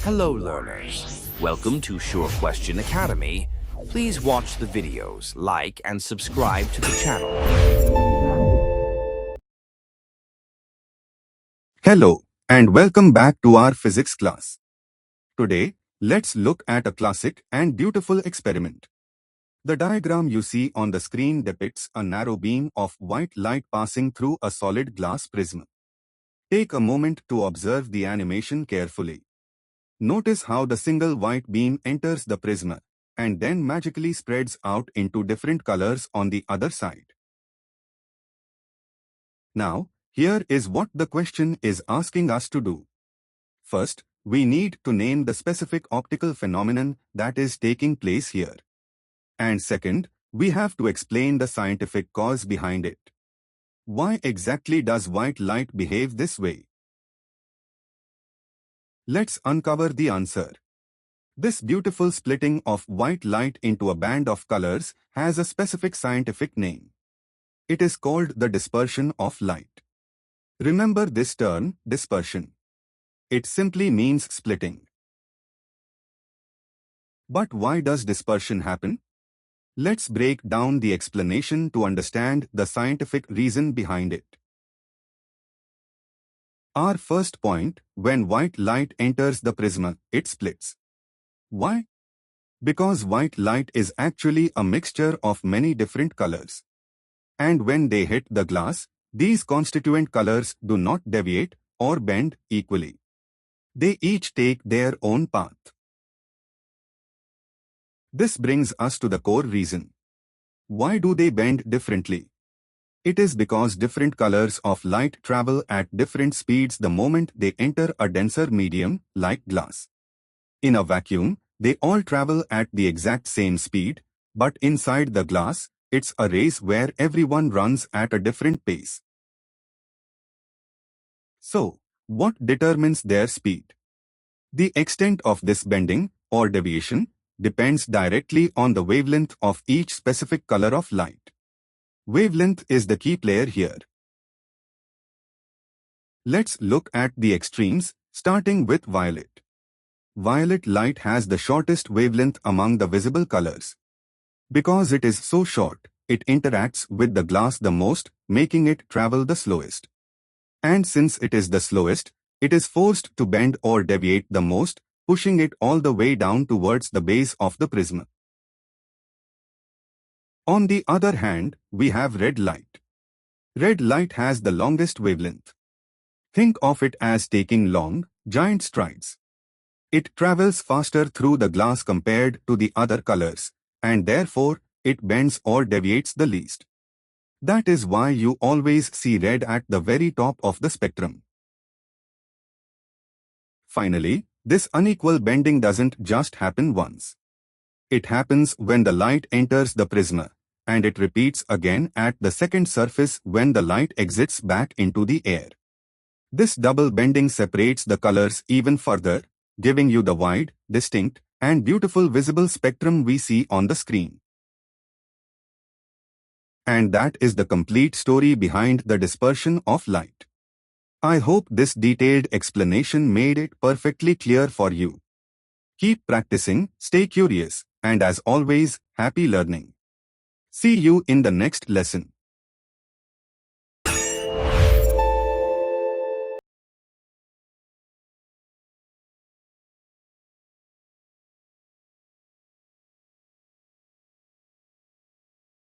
Hello learners, welcome to Sure Question Academy. Please watch the videos, like and subscribe to the channel. Hello, and welcome back to our physics class. Today, let's look at a classic and beautiful experiment. The diagram you see on the screen depicts a narrow beam of white light passing through a solid glass prism. Take a moment to observe the animation carefully. Notice how the single white beam enters the prism and then magically spreads out into different colors on the other side. Now, here is what the question is asking us to do. First, we need to name the specific optical phenomenon that is taking place here. And second, we have to explain the scientific cause behind it. Why exactly does white light behave this way? Let's uncover the answer. This beautiful splitting of white light into a band of colors has a specific scientific name. It is called the dispersion of light. Remember this term, dispersion. It simply means splitting. But why does dispersion happen? Let's break down the explanation to understand the scientific reason behind it. Our first point, when white light enters the prism, it splits. Why? Because white light is actually a mixture of many different colors. And when they hit the glass, these constituent colors do not deviate or bend equally. They each take their own path. This brings us to the core reason. Why do they bend differently? It is because different colors of light travel at different speeds the moment they enter a denser medium, like glass. In a vacuum, they all travel at the exact same speed, but inside the glass, it's a race where everyone runs at a different pace. So, what determines their speed? The extent of this bending, or deviation, depends directly on the wavelength of each specific color of light. Wavelength is the key player here. Let's look at the extremes, starting with violet. Violet light has the shortest wavelength among the visible colors. Because it is so short, it interacts with the glass the most, making it travel the slowest. And since it is the slowest, it is forced to bend or deviate the most, pushing it all the way down towards the base of the prism. On the other hand, we have red light. Red light has the longest wavelength. Think of it as taking long, giant strides. It travels faster through the glass compared to the other colors, and therefore, it bends or deviates the least. That is why you always see red at the very top of the spectrum. Finally, this unequal bending doesn't just happen once. It happens when the light enters the prism, and it repeats again at the second surface when the light exits back into the air. This double bending separates the colors even further, giving you the wide, distinct, and beautiful visible spectrum we see on the screen. And that is the complete story behind the dispersion of light. I hope this detailed explanation made it perfectly clear for you. Keep practicing, stay curious, and as always, happy learning. See you in the next lesson.